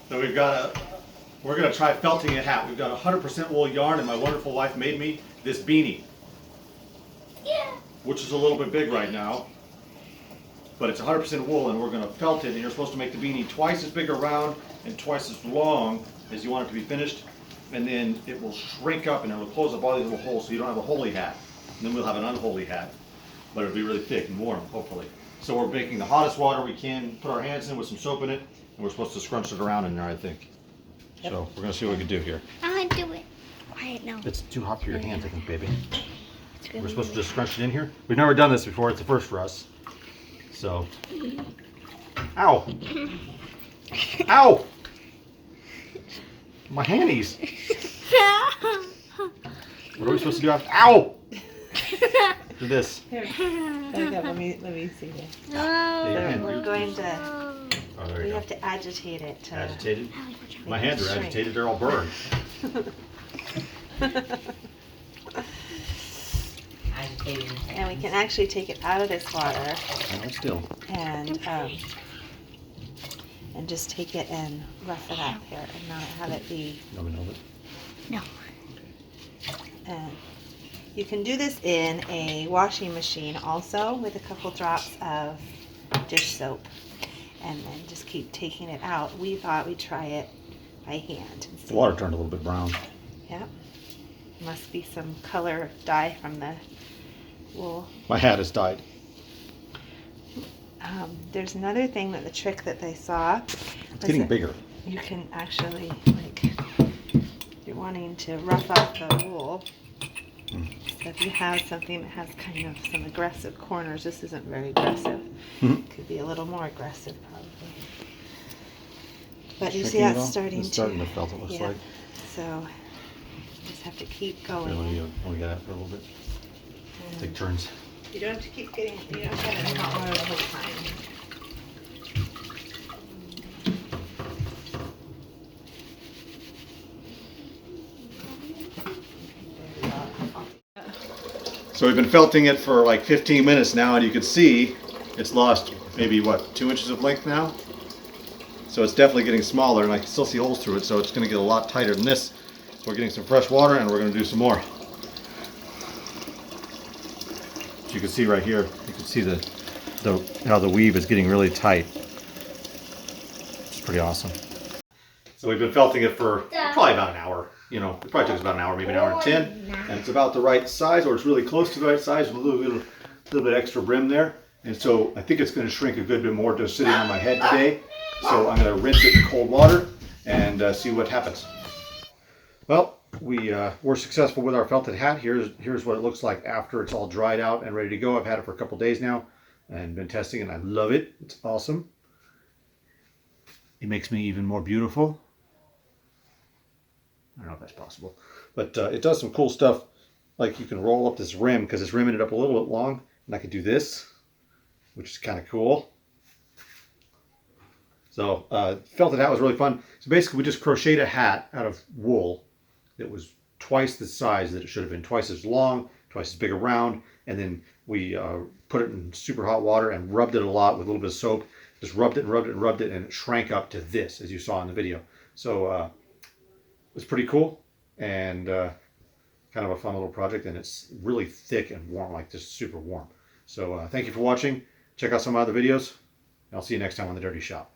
So we're gonna try felting a hat. We've got 100% wool yarn, and my wonderful wife made me this beanie. Yeah. Which is a little bit big right now, but it's 100% wool, and we're gonna felt it, and you're supposed to make the beanie twice as big around and twice as long as you want it to be finished, and then it will shrink up and it'll close up all these little holes so you don't have a holy hat. And then we'll have an unholy hat, but it'll be really thick and warm, hopefully. So we're making the hottest water we can, put our hands in with some soap in it, and we're supposed to scrunch it around in there, I think. Yep. So we're gonna see what we can do here. I want to do it. Quiet now. It's too hot for your hands, I think, baby. It's really We're supposed to just scrunch it in here. We've never done this before. It's the first for us. So, ow, ow, my handies. What are we supposed to do after? Ow! Do this. Here, let me see here. Yeah, your hand. We're going to. Oh, there We you go. have to agitate it. To Agitated. make My it hands are shrink. agitated. They're all burned. And we can actually take it out of this water Hold still. and just take it and rough it up here and not have it be. You want me to hold it? No. And you can do this in a washing machine also with a couple drops of dish soap, and then just keep taking it out. We thought we'd try it by hand. And see. The water turned a little bit brown. Yep. Must be some color dye from the wool. My hat has died. There's another thing that the trick that they saw. It's getting bigger. You can actually, like, if you're wanting to rough up the wool. So if you have something that has kind of some aggressive corners, this isn't very aggressive. Mhm. Could be a little more aggressive probably. But you see Shrinking it that's all? starting It's starting to felt, it looks yeah. like. So just have to keep Okay, going. let me get out for a little bit. Take turns. You don't have to keep getting, you don't have to have it in hot water the whole time. So we've been felting it for like 15 minutes now, and you can see it's lost maybe, what, 2 inches of length now? So it's definitely getting smaller, and I can still see holes through it, so it's going to get a lot tighter than this. We're getting some fresh water, and we're going to do some more. As you can see right here, you can see how the weave is getting really tight. It's pretty awesome. So we've been felting it for probably about an hour. You know, it probably took us about an hour, maybe an hour and 10. And it's about the right size, or it's really close to the right size with a little bit extra brim there. And so I think it's going to shrink a good bit more just sitting on my head today. So I'm going to rinse it in cold water and see what happens. Well, we were successful with our felted hat. Here's what it looks like after it's all dried out and ready to go. I've had it for a couple days now and been testing it, and I love it. It's awesome. It makes me even more beautiful. I don't know if that's possible, but it does some cool stuff. Like you can roll up this rim, because this rim ended up a little bit long, and I could do this, which is kind of cool. So felted hat was really fun. So basically we just crocheted a hat out of wool that was twice the size that it should have been, twice as long, twice as big around, and then we put it in super hot water and rubbed it a lot with a little bit of soap. Just rubbed it and rubbed it and rubbed it, and it shrank up to this, as you saw in the video. So it was pretty cool, and kind of a fun little project, and it's really thick and warm, like just super warm. So thank you for watching. Check out some other videos, and I'll see you next time on The Dirty Shop.